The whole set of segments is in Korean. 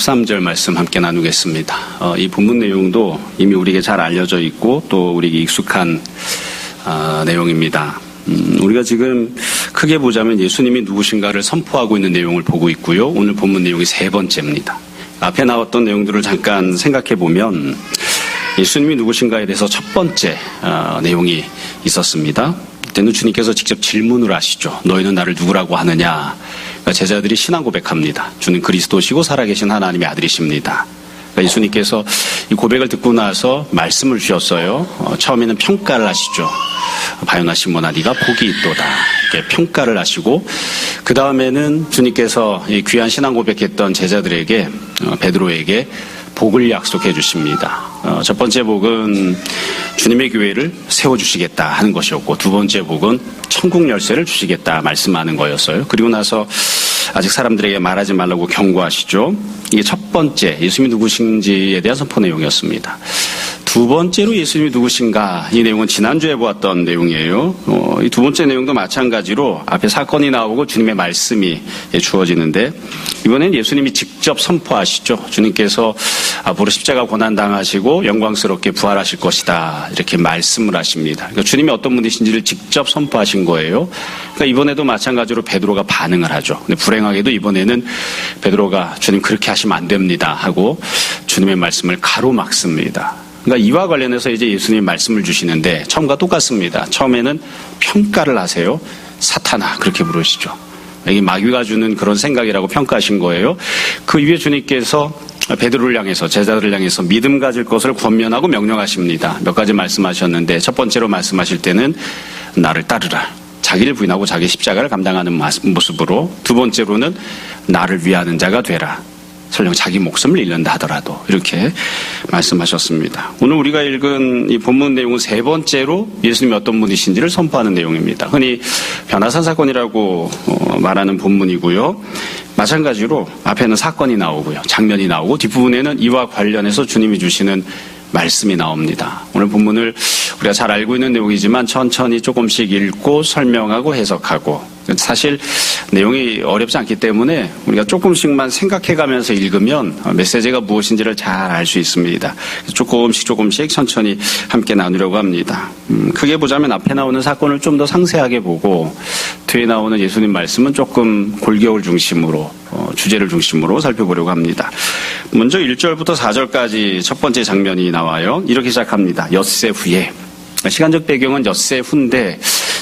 13절 말씀 함께 나누겠습니다. 이 본문 내용도 이미 우리에게 잘 알려져 있고 또 우리에게 익숙한 내용입니다. 우리가 지금 크게 보자면 예수님이 누구신가를 선포하고 있는 내용을 보고 있고요. 오늘 본문 내용이 세 번째입니다. 앞에 나왔던 내용들을 잠깐 생각해 보면 예수님이 누구신가에 대해서 첫 번째 내용이 있었습니다. 이때는 주님께서 직접 질문을 하시죠. 너희는 나를 누구라고 하느냐? 제자들이 신앙 고백합니다. 주는 그리스도시고 살아계신 하나님의 아들이십니다. 예수님께서 이 고백을 듣고 나서 말씀을 주셨어요. 처음에는 평가를 하시죠. 바요나 시몬아 네가 복이 있도다. 이렇게 평가를 하시고 그 다음에는 주님께서 이 귀한 신앙 고백했던 제자들에게 베드로에게 복을 약속해 주십니다. 첫 번째 복은 주님의 교회를 세워주시겠다 하는 것이었고 두 번째 복은 천국 열쇠를 주시겠다 말씀하는 거였어요. 그리고 나서 아직 사람들에게 말하지 말라고 경고하시죠. 이게 첫 번째 예수님이 누구신지에 대한 선포 내용이었습니다. 두 번째로 예수님이 누구신가 이 내용은 지난주에 보았던 내용이에요. 이 두 번째 내용도 마찬가지로 앞에 사건이 나오고 주님의 말씀이 주어지는데 이번엔 예수님이 직접 선포하시죠. 주님께서 앞으로 십자가 고난당하시고 영광스럽게 부활하실 것이다 이렇게 말씀을 하십니다. 그러니까 주님이 어떤 분이신지를 직접 선포하신 거예요. 그러니까 이번에도 마찬가지로 베드로가 반응을 하죠. 근데 불행하게도 이번에는 베드로가 주님 그렇게 하시면 안 됩니다 하고 주님의 말씀을 가로막습니다. 그러니까 이와 관련해서 이제 예수님 말씀을 주시는데 처음과 똑같습니다. 처음에는 평가를 하세요. 사탄아 그렇게 부르시죠. 이게 마귀가 주는 그런 생각이라고 평가하신 거예요. 그 이후에 주님께서 베드로를 향해서 제자들을 향해서 믿음 가질 것을 권면하고 명령하십니다. 몇 가지 말씀하셨는데 첫 번째로 말씀하실 때는 나를 따르라. 자기를 부인하고 자기 십자가를 감당하는 모습으로 두 번째로는 나를 위하는 자가 되라. 설령 자기 목숨을 잃는다 하더라도 이렇게 말씀하셨습니다. 오늘 우리가 읽은 이 본문 내용은 세 번째로 예수님이 어떤 분이신지를 선포하는 내용입니다. 흔히 변화산 사건이라고 말하는 본문이고요. 마찬가지로 앞에는 사건이 나오고요. 장면이 나오고 뒷부분에는 이와 관련해서 주님이 주시는 말씀이 나옵니다. 오늘 본문을 우리가 잘 알고 있는 내용이지만 천천히 조금씩 읽고 설명하고 해석하고 사실 내용이 어렵지 않기 때문에 우리가 조금씩만 생각해가면서 읽으면 메시지가 무엇인지를 잘 알 수 있습니다. 조금씩 천천히 함께 나누려고 합니다. 크게 보자면 앞에 나오는 사건을 좀 더 상세하게 보고 뒤에 나오는 예수님 말씀은 조금 골겨울 중심으로 주제를 중심으로 살펴보려고 합니다. 먼저 1절부터 4절까지 첫 번째 장면이 나와요. 이렇게 시작합니다. 엿새 후에. 시간적 배경은 엿새 후인데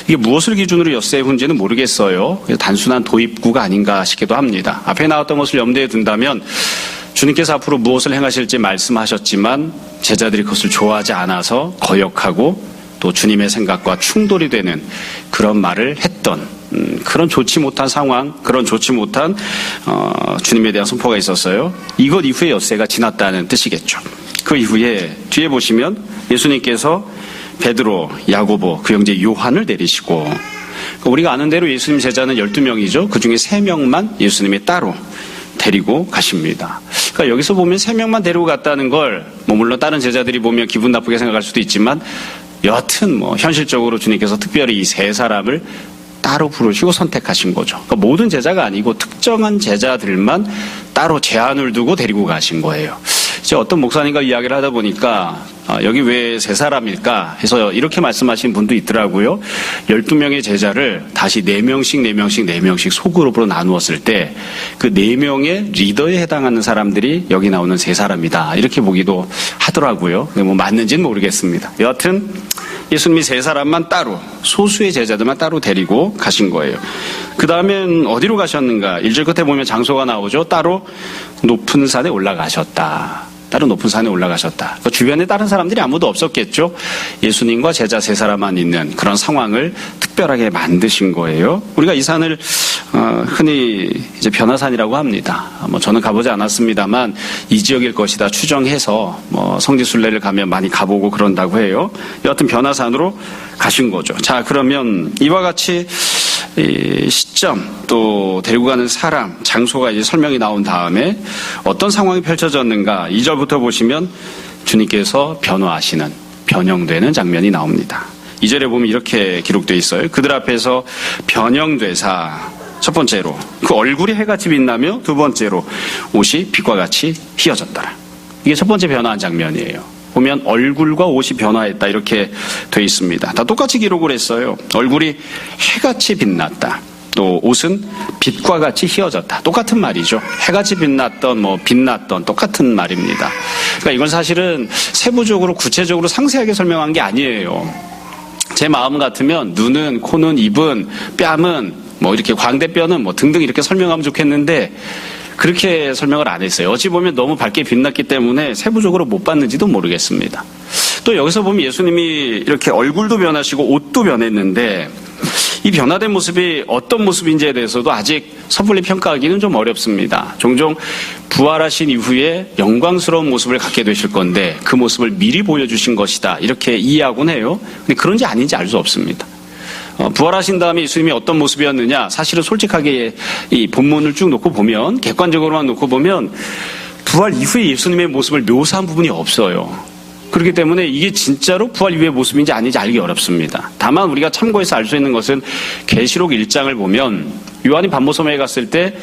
이게 무엇을 기준으로 엿새 후인지는 모르겠어요. 단순한 도입구가 아닌가 싶기도 합니다. 앞에 나왔던 것을 염두에 둔다면 주님께서 앞으로 무엇을 행하실지 말씀하셨지만 제자들이 그것을 좋아하지 않아서 거역하고 또 주님의 생각과 충돌이 되는 그런 말을 했던 그런 좋지 못한 상황, 그런 좋지 못한 주님에 대한 선포가 있었어요. 이것 이후에 엿새가 지났다는 뜻이겠죠. 그 이후에 뒤에 보시면 예수님께서 베드로, 야고보, 그 형제 요한을 내리시고 우리가 아는 대로 예수님 제자는 12명이죠. 그중에 3명만 예수님이 따로 데리고 가십니다. 그러니까 여기서 보면 3명만 데리고 갔다는 걸 물론 다른 제자들이 보면 기분 나쁘게 생각할 수도 있지만 여하튼 현실적으로 주님께서 특별히 이 3사람을 따로 부르시고 선택하신 거죠. 그러니까 모든 제자가 아니고 특정한 제자들만 따로 제한을 두고 데리고 가신 거예요. 이제 어떤 목사님과 이야기를 하다 보니까 여기 왜 3사람일까 해서 이렇게 말씀하신 분도 있더라고요. 12명의 제자를 다시 4명씩 소그룹으로 나누었을 때 그 4명의 리더에 해당하는 사람들이 여기 나오는 3사람이다. 이렇게 보기도 하더라고요. 맞는지는 모르겠습니다. 여하튼 예수님이 3사람만 따로 소수의 제자들만 따로 데리고 가신 거예요. 그 다음엔 어디로 가셨는가? 1절 끝에 보면 장소가 나오죠. 따로 높은 산에 올라가셨다. 따로 높은 산에 올라가셨다. 그 주변에 다른 사람들이 아무도 없었겠죠. 예수님과 제자 3사람만 있는 그런 상황을 특별하게 만드신 거예요. 우리가 이 산을 흔히 이제 변화산이라고 합니다. 저는 가보지 않았습니다만 이 지역일 것이다 추정해서 성지순례를 가면 많이 가보고 그런다고 해요. 여하튼 변화산으로 가신 거죠. 자, 그러면 이와 같이 시점 또 데리고 가는 사람, 장소가 이제 설명이 나온 다음에 어떤 상황이 펼쳐졌는가 2절부터 보시면 주님께서 변화하시는, 변형되는 장면이 나옵니다. 2절에 보면 이렇게 기록되어 있어요. 그들 앞에서 변형되사 첫 번째로 그 얼굴이 해같이 빛나며 두 번째로 옷이 빛과 같이 휘어졌더라. 이게 첫 번째 변화한 장면이에요. 보면 얼굴과 옷이 변화했다 이렇게 돼 있습니다. 다 똑같이 기록을 했어요. 얼굴이 해같이 빛났다. 또 옷은 빛과 같이 휘어졌다. 똑같은 말이죠. 해같이 빛났던 빛났던 똑같은 말입니다. 그러니까 이건 사실은 세부적으로 구체적으로 상세하게 설명한 게 아니에요. 제 마음 같으면 눈은, 코는, 입은, 뺨은 이렇게 광대뼈는 등등 이렇게 설명하면 좋겠는데 그렇게 설명을 안 했어요. 어찌 보면 너무 밝게 빛났기 때문에 세부적으로 못 봤는지도 모르겠습니다. 또 여기서 보면 예수님이 이렇게 얼굴도 변하시고 옷도 변했는데 이 변화된 모습이 어떤 모습인지에 대해서도 아직 섣불리 평가하기는 좀 어렵습니다. 종종 부활하신 이후에 영광스러운 모습을 갖게 되실 건데 그 모습을 미리 보여주신 것이다 이렇게 이해하곤 해요. 근데 그런지 아닌지 알 수 없습니다. 부활하신 다음에 예수님이 어떤 모습이었느냐, 사실은 솔직하게 이 본문을 쭉 놓고 보면, 객관적으로만 놓고 보면 부활 이후에 예수님의 모습을 묘사한 부분이 없어요. 그렇기 때문에 이게 진짜로 부활 이후의 모습인지 아닌지 알기 어렵습니다. 다만 우리가 참고해서 알 수 있는 것은 계시록 1장을 보면 요한이 반모섬에 갔을 때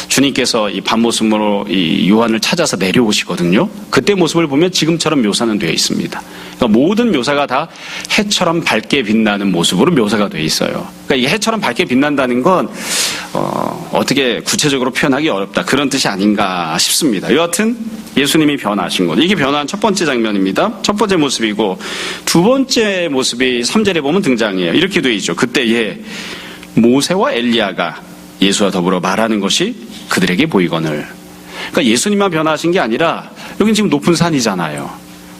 주님께서 이 반모섬으로 이 요한을 찾아서 내려오시거든요. 그때 모습을 보면 지금처럼 묘사는 되어 있습니다. 그러니까 모든 묘사가 다 해처럼 밝게 빛나는 모습으로 묘사가 되어 있어요. 그러니까 이 해처럼 밝게 빛난다는 건 어떻게 구체적으로 표현하기 어렵다 그런 뜻이 아닌가 싶습니다. 여하튼 예수님이 변하신 것, 이게 변화한 첫 번째 장면입니다. 첫 번째 모습이고 두 번째 모습이 3절에 보면 등장해요. 이렇게 되어 있죠. 그때에 모세와 엘리야가 예수와 더불어 말하는 것이 그들에게 보이거늘. 그러니까 예수님만 변화하신 게 아니라 여긴 지금 높은 산이잖아요.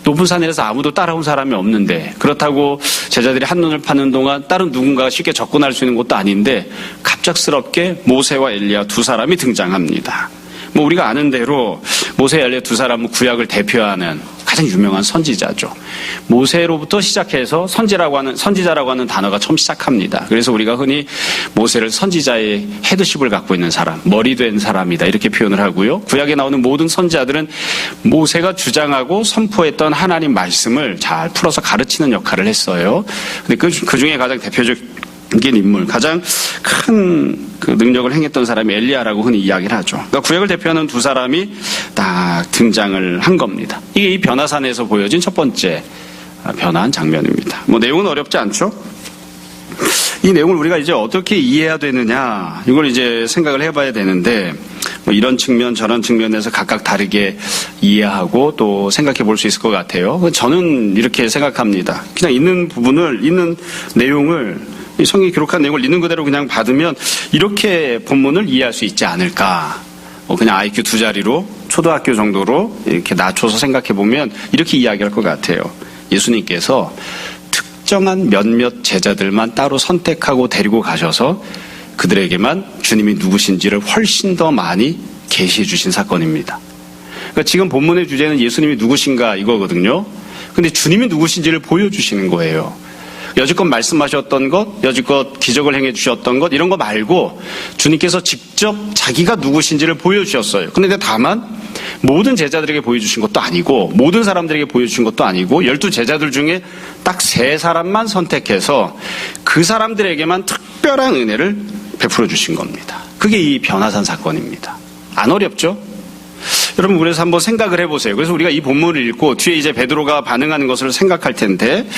높은 산이라서 아무도 따라온 사람이 없는데, 그렇다고 제자들이 한눈을 파는 동안 다른 누군가가 쉽게 접근할 수 있는 것도 아닌데 갑작스럽게 모세와 엘리야 두 사람이 등장합니다. 우리가 아는 대로 모세와 엘리야 두 사람은 구약을 대표하는 가장 유명한 선지자죠. 모세로부터 시작해서 선지자라고 하는 단어가 처음 시작합니다. 그래서 우리가 흔히 모세를 선지자의 헤드십을 갖고 있는 사람, 머리 된 사람이다 이렇게 표현을 하고요. 구약에 나오는 모든 선지자들은 모세가 주장하고 선포했던 하나님 말씀을 잘 풀어서 가르치는 역할을 했어요. 근데 그 중에 가장 대표적인 인물, 가장 큰 그 능력을 행했던 사람이 엘리야라고 흔히 이야기를 하죠. 그러니까 구약을 대표하는 두 사람이 딱 등장을 한 겁니다. 이게 이 변화산에서 보여진 첫 번째 변화한 장면입니다. 내용은 어렵지 않죠? 이 내용을 우리가 이제 어떻게 이해해야 되느냐, 이걸 이제 생각을 해봐야 되는데, 이런 측면, 저런 측면에서 각각 다르게 이해하고 또 생각해 볼 수 있을 것 같아요. 저는 이렇게 생각합니다. 그냥 있는 내용을, 이 성경이 기록한 내용을 있는 그대로 그냥 받으면 이렇게 본문을 이해할 수 있지 않을까. 그냥 IQ 2자리로 초등학교 정도로 이렇게 낮춰서 생각해 보면 이렇게 이야기할 것 같아요. 예수님께서 특정한 몇몇 제자들만 따로 선택하고 데리고 가셔서 그들에게만 주님이 누구신지를 훨씬 더 많이 계시해 주신 사건입니다. 그러니까 지금 본문의 주제는 예수님이 누구신가 이거거든요. 근데 주님이 누구신지를 보여주시는 거예요. 여지껏 말씀하셨던 것, 여지껏 기적을 행해 주셨던 것, 이런 거 말고 주님께서 직접 자기가 누구신지를 보여주셨어요. 그런데 다만 모든 제자들에게 보여주신 것도 아니고, 모든 사람들에게 보여주신 것도 아니고, 12제자들 중에 딱 3사람만 선택해서 그 사람들에게만 특별한 은혜를 베풀어 주신 겁니다. 그게 이 변화산 사건입니다. 안 어렵죠? 여러분, 그래서 한번 생각을 해보세요. 그래서 우리가 이 본문을 읽고 뒤에 이제 베드로가 반응하는 것을 생각할 텐데,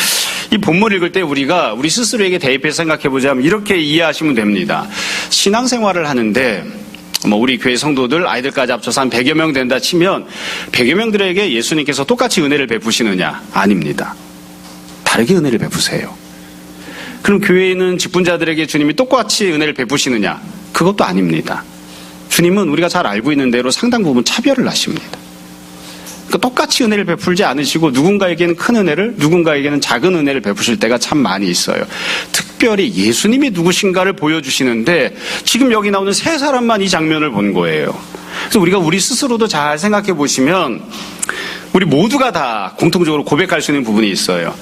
이 본문을 읽을 때 우리가 우리 스스로에게 대입해서 생각해보자면 이렇게 이해하시면 됩니다. 신앙생활을 하는데 우리 교회 성도들 아이들까지 합쳐서 한 100여 명 된다 치면 100여 명들에게 예수님께서 똑같이 은혜를 베푸시느냐? 아닙니다. 다르게 은혜를 베푸세요. 그럼 교회에 있는 직분자들에게 주님이 똑같이 은혜를 베푸시느냐? 그것도 아닙니다. 주님은 우리가 잘 알고 있는 대로 상당 부분 차별을 하십니다. 그러니까 똑같이 은혜를 베풀지 않으시고 누군가에게는 큰 은혜를, 누군가에게는 작은 은혜를 베푸실 때가 참 많이 있어요. 특별히 예수님이 누구신가를 보여주시는데 지금 여기 나오는 3사람만 이 장면을 본 거예요. 그래서 우리가 우리 스스로도 잘 생각해 보시면 우리 모두가 다 공통적으로 고백할 수 있는 부분이 있어요.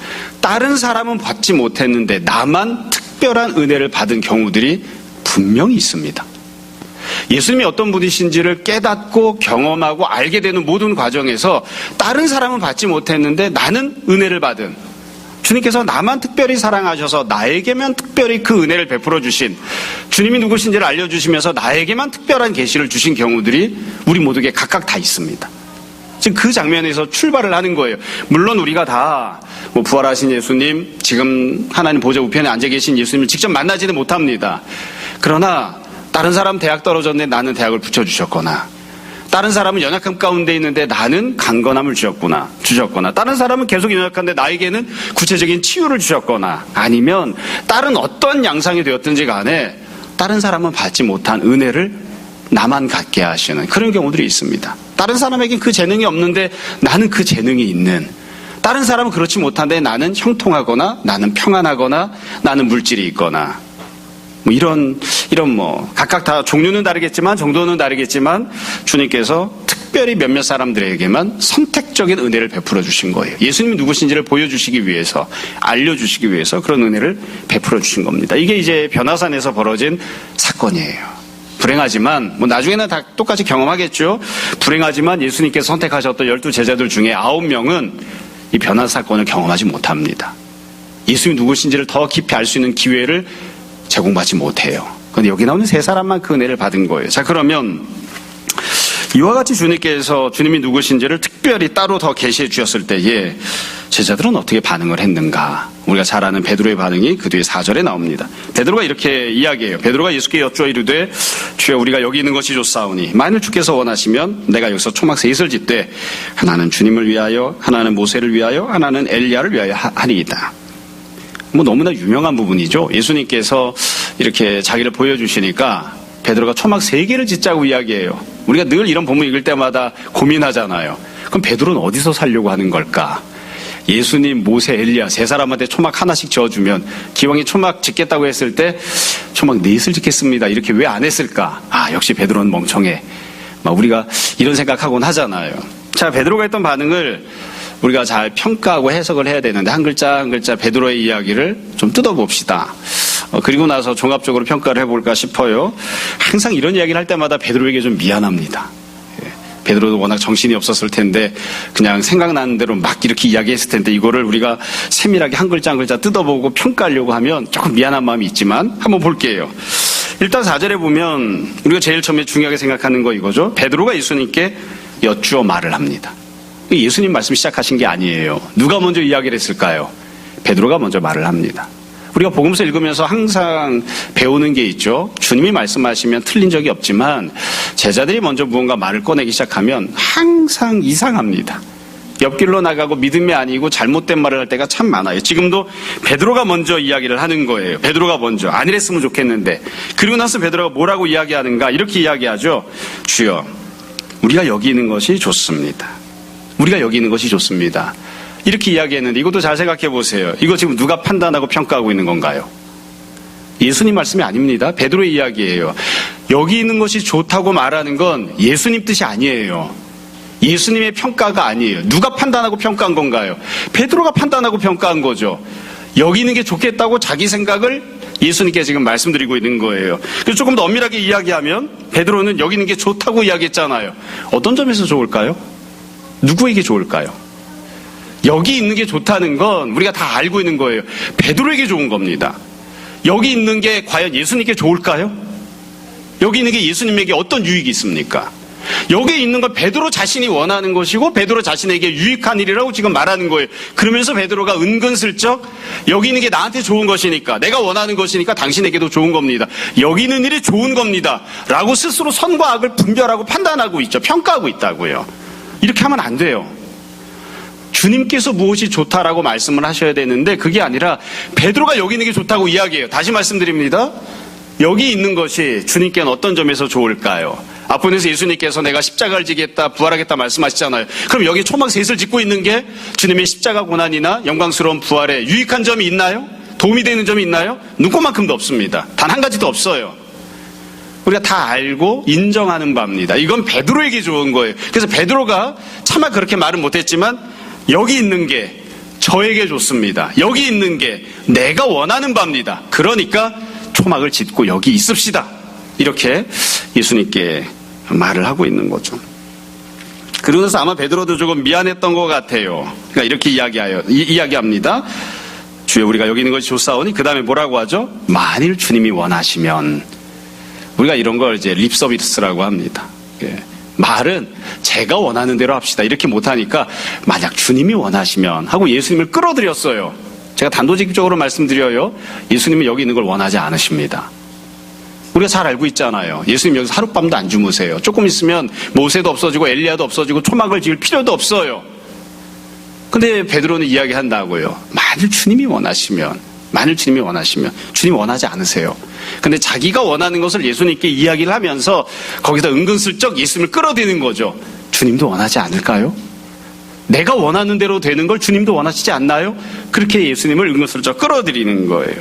다른 사람은 받지 못했는데 나만 특별한 은혜를 받은 경우들이 분명히 있습니다. 예수님이 어떤 분이신지를 깨닫고 경험하고 알게 되는 모든 과정에서 다른 사람은 받지 못했는데 나는 은혜를 받은, 주님께서 나만 특별히 사랑하셔서 나에게만 특별히 그 은혜를 베풀어 주신, 주님이 누구신지를 알려주시면서 나에게만 특별한 계시를 주신 경우들이 우리 모두에게 각각 다 있습니다. 지금 그 장면에서 출발을 하는 거예요. 물론 우리가 다 부활하신 예수님, 지금 하나님 보좌 우편에 앉아 계신 예수님을 직접 만나지는 못합니다. 그러나 다른 사람 대학 떨어졌는데 나는 대학을 붙여주셨거나, 다른 사람은 연약함 가운데 있는데 나는 강건함을 주셨거나, 다른 사람은 계속 연약한데 나에게는 구체적인 치유를 주셨거나, 아니면 다른 어떤 양상이 되었든지 간에 다른 사람은 받지 못한 은혜를 나만 갖게 하시는 그런 경우들이 있습니다. 다른 사람에겐 그 재능이 없는데 나는 그 재능이 있는, 다른 사람은 그렇지 못한데 나는 형통하거나, 나는 평안하거나, 나는 물질이 있거나, 이런 각각 다 종류는 다르겠지만 정도는 다르겠지만 주님께서 특별히 몇몇 사람들에게만 선택적인 은혜를 베풀어 주신 거예요. 예수님이 누구신지를 보여주시기 위해서, 알려주시기 위해서 그런 은혜를 베풀어 주신 겁니다. 이게 이제 변화산에서 벌어진 사건이에요. 불행하지만 나중에는 다 똑같이 경험하겠죠. 불행하지만 예수님께서 선택하셨던 12 제자들 중에 9명은 이 변화 사건을 경험하지 못합니다. 예수님이 누구신지를 더 깊이 알 수 있는 기회를 제공받지 못해요. 그런데 여기 나오는 3사람만 그 은혜를 받은 거예요. 자, 그러면 이와 같이 주님이 누구신지를 특별히 따로 더 계시해 주셨을 때에 제자들은 어떻게 반응을 했는가? 우리가 잘 아는 베드로의 반응이 그 뒤에 4절에 나옵니다. 베드로가 이렇게 이야기해요. 베드로가 예수께 여쭈어 이르되 주여 우리가 여기 있는 것이 좋사오니 만일 주께서 원하시면 내가 여기서 초막 셋을 짓되 하나는 주님을 위하여, 하나는 모세를 위하여, 하나는 엘리야를 위하여 하리이다. 너무나 유명한 부분이죠. 예수님께서 이렇게 자기를 보여주시니까 베드로가 초막 3개를 짓자고 이야기해요. 우리가 늘 이런 본문 읽을 때마다 고민하잖아요. 그럼 베드로는 어디서 살려고 하는 걸까? 예수님, 모세, 엘리야 3사람한테 초막 하나씩 지어주면 기왕에 초막 짓겠다고 했을 때 초막 4을 짓겠습니다. 이렇게 왜 안 했을까? 역시 베드로는 멍청해. 우리가 이런 생각하곤 하잖아요. 자, 베드로가 했던 반응을 우리가 잘 평가하고 해석을 해야 되는데 한 글자 한 글자 베드로의 이야기를 좀 뜯어봅시다. 그리고 나서 종합적으로 평가를 해볼까 싶어요. 항상 이런 이야기를 할 때마다 베드로에게 좀 미안합니다. 베드로도 워낙 정신이 없었을 텐데 그냥 생각나는 대로 막 이렇게 이야기했을 텐데 이거를 우리가 세밀하게 한 글자 한 글자 뜯어보고 평가하려고 하면 조금 미안한 마음이 있지만 한번 볼게요. 일단 4절에 보면 우리가 제일 처음에 중요하게 생각하는 거 이거죠. 베드로가 예수님께 여쭈어 말을 합니다. 예수님 말씀 시작하신 게 아니에요. 누가 먼저 이야기를 했을까요? 베드로가 먼저 말을 합니다. 우리가 복음서 읽으면서 항상 배우는 게 있죠. 주님이 말씀하시면 틀린 적이 없지만 제자들이 먼저 무언가 말을 꺼내기 시작하면 항상 이상합니다. 옆길로 나가고 믿음이 아니고 잘못된 말을 할 때가 참 많아요. 지금도 베드로가 먼저 이야기를 하는 거예요. 베드로가 먼저. 아니랬으면 좋겠는데. 그리고 나서 베드로가 뭐라고 이야기하는가? 이렇게 이야기하죠. 주여, 우리가 여기 있는 것이 좋습니다. 우리가 여기 있는 것이 좋습니다. 이렇게 이야기했는데 이것도 잘 생각해 보세요. 이거 지금 누가 판단하고 평가하고 있는 건가요? 예수님 말씀이 아닙니다. 베드로의 이야기예요. 여기 있는 것이 좋다고 말하는 건 예수님 뜻이 아니에요. 예수님의 평가가 아니에요. 누가 판단하고 평가한 건가요? 베드로가 판단하고 평가한 거죠. 여기 있는 게 좋겠다고 자기 생각을 예수님께 지금 말씀드리고 있는 거예요. 그래서 조금 더 엄밀하게 이야기하면 베드로는 여기 있는 게 좋다고 이야기했잖아요. 어떤 점에서 좋을까요? 누구에게 좋을까요? 여기 있는 게 좋다는 건 우리가 다 알고 있는 거예요. 베드로에게 좋은 겁니다. 여기 있는 게 과연 예수님께 좋을까요? 여기 있는 게 예수님에게 어떤 유익이 있습니까? 여기 있는 건 베드로 자신이 원하는 것이고 베드로 자신에게 유익한 일이라고 지금 말하는 거예요. 그러면서 베드로가 은근슬쩍 여기 있는 게 나한테 좋은 것이니까, 내가 원하는 것이니까 당신에게도 좋은 겁니다. 여기 있는 일이 좋은 겁니다. 라고 스스로 선과 악을 분별하고 판단하고 있죠. 평가하고 있다고요. 이렇게 하면 안 돼요. 주님께서 무엇이 좋다라고 말씀을 하셔야 되는데 그게 아니라 베드로가 여기 있는 게 좋다고 이야기해요. 다시 말씀드립니다. 여기 있는 것이 주님께는 어떤 점에서 좋을까요? 앞부분에서 예수님께서 내가 십자가를 지겠다, 부활하겠다 말씀하시잖아요. 그럼 여기 초막 셋을 짓고 있는 게 주님의 십자가 고난이나 영광스러운 부활에 유익한 점이 있나요? 도움이 되는 점이 있나요? 눈꼽만큼도 없습니다. 단 한 가지도 없어요. 우리가 다 알고 인정하는 바입니다. 이건 베드로에게 좋은 거예요. 그래서 베드로가 차마 그렇게 말은 못했지만 여기 있는 게 저에게 좋습니다. 여기 있는 게 내가 원하는 바입니다. 그러니까 초막을 짓고 여기 있읍시다. 이렇게 예수님께 말을 하고 있는 거죠. 그러면서 아마 베드로도 조금 미안했던 것 같아요. 그러니까 이렇게 이야기합니다. 주여 우리가 여기 있는 것이 좋사오니 그 다음에 뭐라고 하죠? 만일 주님이 원하시면. 우리가 이런 걸 이제 립 서비스라고 합니다. 말은 제가 원하는 대로 합시다 이렇게 못하니까 만약 주님이 원하시면 하고 예수님을 끌어들였어요. 제가 단도직입적으로 말씀드려요. 예수님은 여기 있는 걸 원하지 않으십니다. 우리가 잘 알고 있잖아요. 예수님 여기서 하룻밤도 안 주무세요. 조금 있으면 모세도 없어지고 엘리야도 없어지고 초막을 지을 필요도 없어요. 근데 베드로는 이야기한다고요. 만일 주님이 원하시면 주님이 원하지 않으세요. 근데 자기가 원하는 것을 예수님께 이야기를 하면서 거기다 은근슬쩍 예수님을 끌어들이는 거죠. 주님도 원하지 않을까요? 내가 원하는 대로 되는 걸 주님도 원하시지 않나요? 그렇게 예수님을 은근슬쩍 끌어들이는 거예요.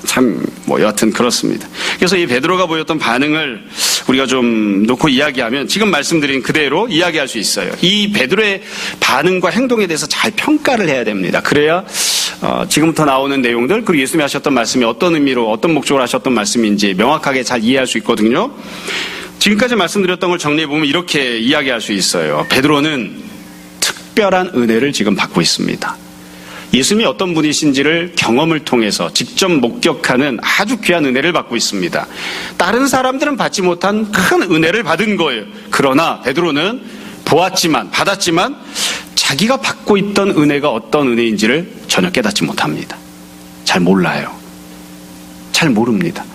참 여하튼 그렇습니다. 그래서 이 베드로가 보였던 반응을 우리가 좀 놓고 이야기하면 지금 말씀드린 그대로 이야기할 수 있어요. 이 베드로의 반응과 행동에 대해서 잘 평가를 해야 됩니다. 그래야 지금부터 나오는 내용들 그리고 예수님이 하셨던 말씀이 어떤 의미로 어떤 목적으로 하셨던 말씀인지 명확하게 잘 이해할 수 있거든요. 지금까지 말씀드렸던 걸 정리해보면 이렇게 이야기할 수 있어요. 베드로는 특별한 은혜를 지금 받고 있습니다. 예수님이 어떤 분이신지를 경험을 통해서 직접 목격하는 아주 귀한 은혜를 받고 있습니다. 다른 사람들은 받지 못한 큰 은혜를 받은 거예요. 그러나 베드로는 받았지만 자기가 받고 있던 은혜가 어떤 은혜인지를 전혀 깨닫지 못합니다. 잘 몰라요. 잘 모릅니다.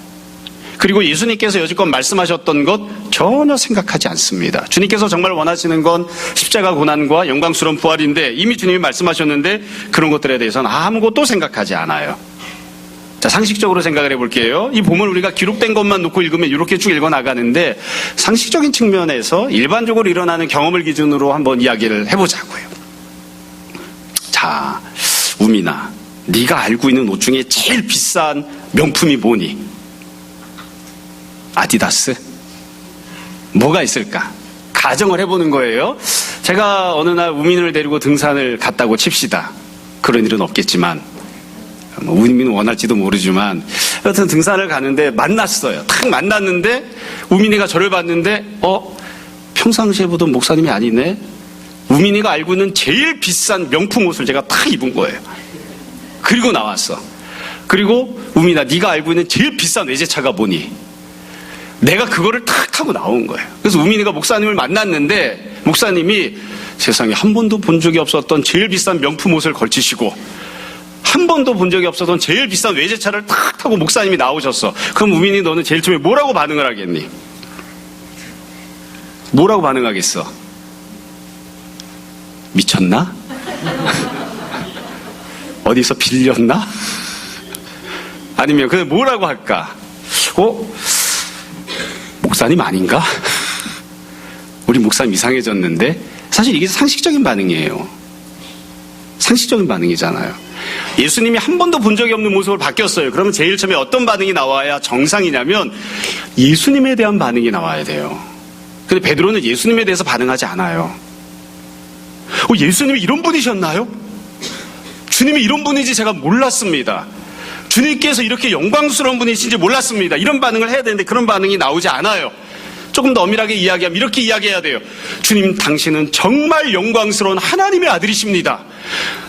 그리고 예수님께서 여지껏 말씀하셨던 것 전혀 생각하지 않습니다. 주님께서 정말 원하시는 건 십자가 고난과 영광스러운 부활인데 이미 주님이 말씀하셨는데 그런 것들에 대해서는 아무것도 생각하지 않아요. 자, 상식적으로 생각을 해볼게요. 이 본문 우리가 기록된 것만 놓고 읽으면 이렇게 쭉 읽어나가는데 상식적인 측면에서 일반적으로 일어나는 경험을 기준으로 한번 이야기를 해보자고요. 자, 우민아, 네가 알고 있는 옷 중에 제일 비싼 명품이 뭐니? 아디다스? 뭐가 있을까? 가정을 해보는 거예요. 제가 어느 날 우민을 데리고 등산을 갔다고 칩시다. 그런 일은 없겠지만 우민은 원할지도 모르지만 여튼 등산을 가는데 만났어요. 딱 만났는데 우민이가 저를 봤는데 평상시에 보던 목사님이 아니네. 우민이가 알고 있는 제일 비싼 명품 옷을 제가 딱 입은 거예요. 그리고 나왔어. 그리고 우민아, 네가 알고 있는 제일 비싼 외제차가 뭐니? 내가 그거를 탁 타고 나온 거예요. 그래서 우민이가 목사님을 만났는데 목사님이 세상에 한 번도 본 적이 없었던 제일 비싼 명품 옷을 걸치시고 한 번도 본 적이 없었던 제일 비싼 외제차를 탁 타고 목사님이 나오셨어. 그럼 우민이 너는 제일 처음에 뭐라고 반응을 하겠니? 뭐라고 반응하겠어? 미쳤나? 어디서 빌렸나? 아니면 그냥 뭐라고 할까? 목사님 아닌가? 우리 목사님 이상해졌는데? 사실 이게 상식적인 반응이에요. 상식적인 반응이잖아요. 예수님이 한 번도 본 적이 없는 모습을 바뀌었어요. 그러면 제일 처음에 어떤 반응이 나와야 정상이냐면 예수님에 대한 반응이 나와야 돼요. 근데 베드로는 예수님에 대해서 반응하지 않아요. 예수님이 이런 분이셨나요? 주님이 이런 분인지 제가 몰랐습니다. 주님께서 이렇게 영광스러운 분이신지 몰랐습니다. 이런 반응을 해야 되는데 그런 반응이 나오지 않아요. 조금 더 엄밀하게 이야기하면 이렇게 이야기해야 돼요. 주님, 당신은 정말 영광스러운 하나님의 아들이십니다.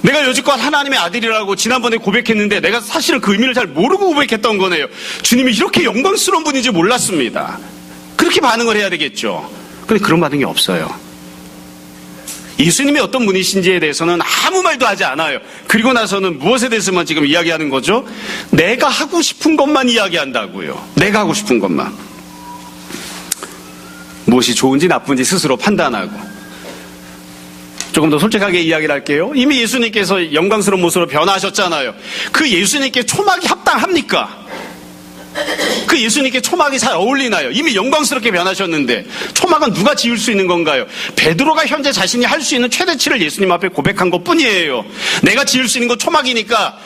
내가 여지껏 하나님의 아들이라고 지난번에 고백했는데 내가 사실은 그 의미를 잘 모르고 고백했던 거네요. 주님이 이렇게 영광스러운 분인지 몰랐습니다. 그렇게 반응을 해야 되겠죠. 근데 그런 반응이 없어요. 예수님이 어떤 분이신지에 대해서는 아무 말도 하지 않아요. 그리고 나서는 무엇에 대해서만 지금 이야기하는 거죠? 내가 하고 싶은 것만 이야기한다고요. 내가 하고 싶은 것만. 무엇이 좋은지 나쁜지 스스로 판단하고. 조금 더 솔직하게 이야기를 할게요. 이미 예수님께서 영광스러운 모습으로 변화하셨잖아요. 그 예수님께 초막이 합당합니까? 그 예수님께 초막이 잘 어울리나요? 이미 영광스럽게 변하셨는데 초막은 누가 지을 수 있는 건가요? 베드로가 현재 자신이 할 수 있는 최대치를 예수님 앞에 고백한 것뿐이에요. 내가 지을 수 있는 건 초막이니까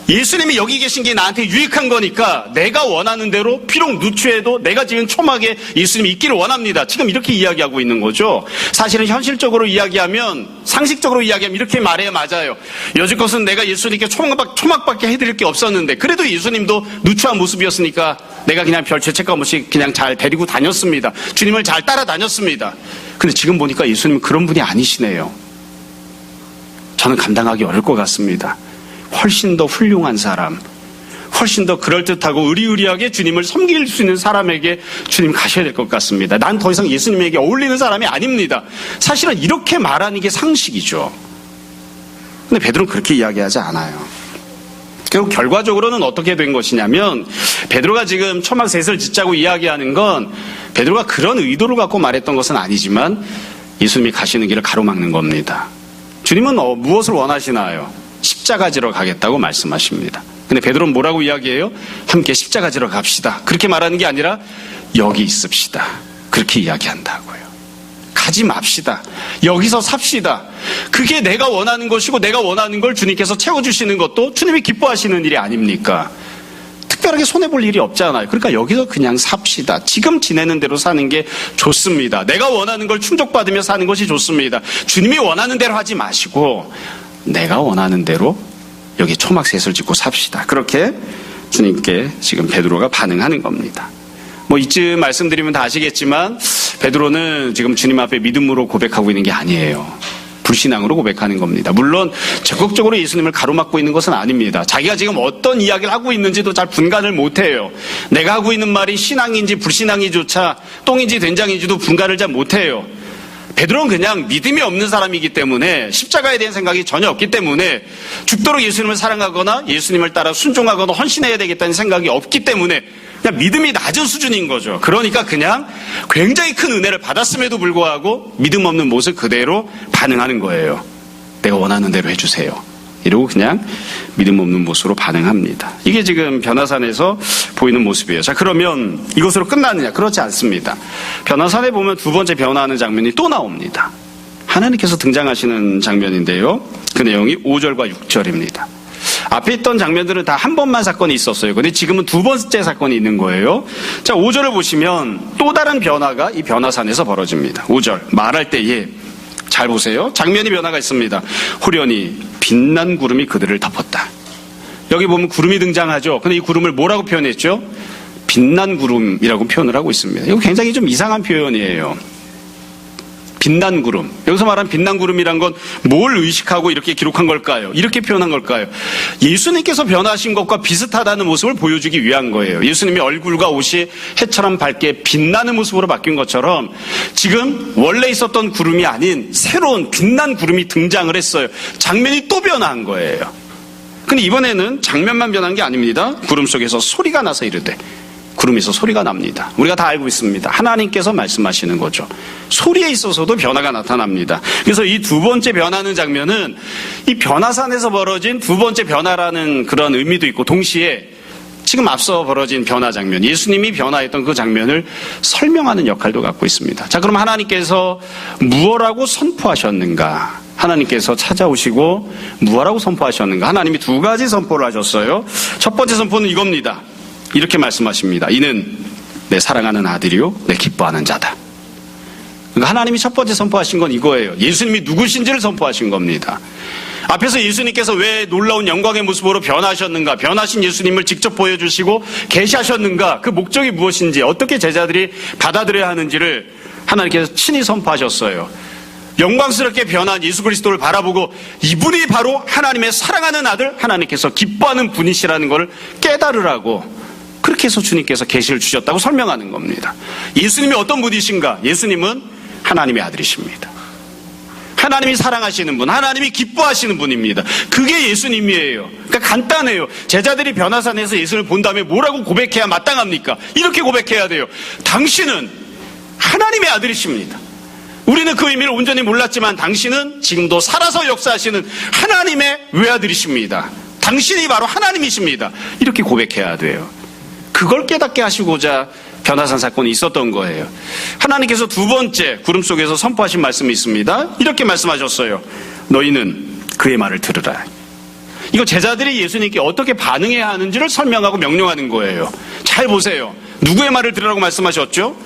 예수님이 여기 계신 게 나한테 유익한 거니까 내가 원하는 대로 비록 누추해도 내가 지은 초막에 예수님이 있기를 원합니다. 지금 이렇게 이야기하고 있는 거죠. 사실은 현실적으로 이야기하면 상식적으로 이야기하면 이렇게 말해야 맞아요. 여지껏은 내가 예수님께 초막밖에 해드릴 게 없었는데 그래도 예수님도 누추한 모습이었으니까 내가 그냥 별 죄책감 없이 그냥 잘 데리고 다녔습니다. 주님을 잘 따라다녔습니다. 근데 지금 보니까 예수님은 그런 분이 아니시네요. 저는 감당하기 어려울 것 같습니다. 훨씬 더 훌륭한 사람, 훨씬 더 그럴듯하고 의리의리하게 주님을 섬길 수 있는 사람에게 주님 가셔야 될 것 같습니다. 난 더 이상 예수님에게 어울리는 사람이 아닙니다. 사실은 이렇게 말하는 게 상식이죠. 근데 베드로는 그렇게 이야기하지 않아요. 결국 결과적으로는 어떻게 된 것이냐면 베드로가 지금 초막 셋을 짓자고 이야기하는 건 베드로가 그런 의도를 갖고 말했던 것은 아니지만 예수님이 가시는 길을 가로막는 겁니다. 주님은 무엇을 원하시나요? 십자가 지러 가겠다고 말씀하십니다. 근데 베드로는 뭐라고 이야기해요? 함께 십자가 지러 갑시다. 그렇게 말하는 게 아니라 여기 있읍시다. 그렇게 이야기한다고요. 가지 맙시다. 여기서 삽시다. 그게 내가 원하는 것이고 내가 원하는 걸 주님께서 채워주시는 것도 주님이 기뻐하시는 일이 아닙니까? 특별하게 손해볼 일이 없잖아요. 그러니까 여기서 그냥 삽시다. 지금 지내는 대로 사는 게 좋습니다. 내가 원하는 걸 충족받으며 사는 것이 좋습니다. 주님이 원하는 대로 하지 마시고 내가 원하는 대로 여기 초막셋을 짓고 삽시다. 그렇게 주님께 지금 베드로가 반응하는 겁니다. 이쯤 말씀드리면 다 아시겠지만 베드로는 지금 주님 앞에 믿음으로 고백하고 있는 게 아니에요. 불신앙으로 고백하는 겁니다. 물론 적극적으로 예수님을 가로막고 있는 것은 아닙니다. 자기가 지금 어떤 이야기를 하고 있는지도 잘 분간을 못해요. 내가 하고 있는 말이 신앙인지 불신앙이조차 똥인지 된장인지도 분간을 잘 못해요. 베드로는 그냥 믿음이 없는 사람이기 때문에 십자가에 대한 생각이 전혀 없기 때문에 죽도록 예수님을 사랑하거나 예수님을 따라 순종하거나 헌신해야 되겠다는 생각이 없기 때문에 그냥 믿음이 낮은 수준인 거죠. 그러니까 그냥 굉장히 큰 은혜를 받았음에도 불구하고 믿음 없는 모습 그대로 반응하는 거예요. 내가 원하는 대로 해주세요. 이러고 그냥 믿음 없는 모습으로 반응합니다. 이게 지금 변화산에서 보이는 모습이에요. 자, 그러면 이것으로 끝나느냐? 그렇지 않습니다. 변화산에 보면 두 번째 변화하는 장면이 또 나옵니다. 하나님께서 등장하시는 장면인데요. 그 내용이 5절과 6절입니다. 앞에 있던 장면들은 다 한 번만 사건이 있었어요. 근데 지금은 두 번째 사건이 있는 거예요. 자, 5절을 보시면 또 다른 변화가 이 변화산에서 벌어집니다. 5절. 말할 때에 잘 보세요. 장면이 변화가 있습니다. 호련히 빛난 구름이 그들을 덮었다. 여기 보면 구름이 등장하죠. 근데 이 구름을 뭐라고 표현했죠? 빛난 구름이라고 표현을 하고 있습니다. 이거 굉장히 좀 이상한 표현이에요. 빛난 구름. 여기서 말하는 빛난 구름이란 건 뭘 의식하고 이렇게 기록한 걸까요? 이렇게 표현한 걸까요? 예수님께서 변화하신 것과 비슷하다는 모습을 보여주기 위한 거예요. 예수님의 얼굴과 옷이 해처럼 밝게 빛나는 모습으로 바뀐 것처럼 지금 원래 있었던 구름이 아닌 새로운 빛난 구름이 등장을 했어요. 장면이 또 변화한 거예요. 근데 이번에는 장면만 변한 게 아닙니다. 구름 속에서 소리가 나서 이르되, 구름에서 소리가 납니다. 우리가 다 알고 있습니다. 하나님께서 말씀하시는 거죠. 소리에 있어서도 변화가 나타납니다. 그래서 이 두 번째 변화하는 장면은 이 변화산에서 벌어진 두 번째 변화라는 그런 의미도 있고 동시에 지금 앞서 벌어진 변화 장면, 예수님이 변화했던 그 장면을 설명하는 역할도 갖고 있습니다. 자, 그럼 하나님께서 무엇라고 선포하셨는가? 하나님께서 찾아오시고 무엇라고 선포하셨는가? 하나님이 두 가지 선포를 하셨어요. 첫 번째 선포는 이겁니다. 이렇게 말씀하십니다. 이는 내 사랑하는 아들이요 내 기뻐하는 자다. 그러니까 하나님이 첫 번째 선포하신 건 이거예요. 예수님이 누구신지를 선포하신 겁니다. 앞에서 예수님께서 왜 놀라운 영광의 모습으로 변하셨는가, 변하신 예수님을 직접 보여주시고 계시하셨는가, 그 목적이 무엇인지, 어떻게 제자들이 받아들여야 하는지를 하나님께서 친히 선포하셨어요. 영광스럽게 변한 예수 그리스도를 바라보고 이분이 바로 하나님의 사랑하는 아들, 하나님께서 기뻐하는 분이시라는 것을 깨달으라고 그렇게 해서 주님께서 계시를 주셨다고 설명하는 겁니다. 예수님이 어떤 분이신가? 예수님은 하나님의 아들이십니다. 하나님이 사랑하시는 분, 하나님이 기뻐하시는 분입니다. 그게 예수님이에요. 그러니까 간단해요. 제자들이 변화산에서 예수님을 본 다음에 뭐라고 고백해야 마땅합니까? 이렇게 고백해야 돼요. 당신은 하나님의 아들이십니다. 우리는 그 의미를 온전히 몰랐지만 당신은 지금도 살아서 역사하시는 하나님의 외아들이십니다. 당신이 바로 하나님이십니다. 이렇게 고백해야 돼요. 그걸 깨닫게 하시고자 변화산 사건이 있었던 거예요. 하나님께서 두 번째 구름 속에서 선포하신 말씀이 있습니다. 이렇게 말씀하셨어요. 너희는 그의 말을 들으라. 이거 제자들이 예수님께 어떻게 반응해야 하는지를 설명하고 명령하는 거예요. 잘 보세요. 누구의 말을 들으라고 말씀하셨죠?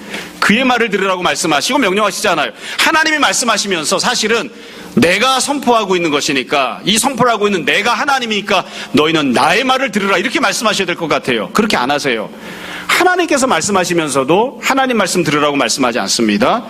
그의 말을 들으라고 말씀하시고 명령하시잖아요. 하나님이 말씀하시면서 사실은 내가 선포하고 있는 것이니까, 이 선포를 하고 있는 내가 하나님이니까 너희는 나의 말을 들으라, 이렇게 말씀하셔야 될 것 같아요. 그렇게 안 하세요. 하나님께서 말씀하시면서도 하나님 말씀 들으라고 말씀하지 않습니다.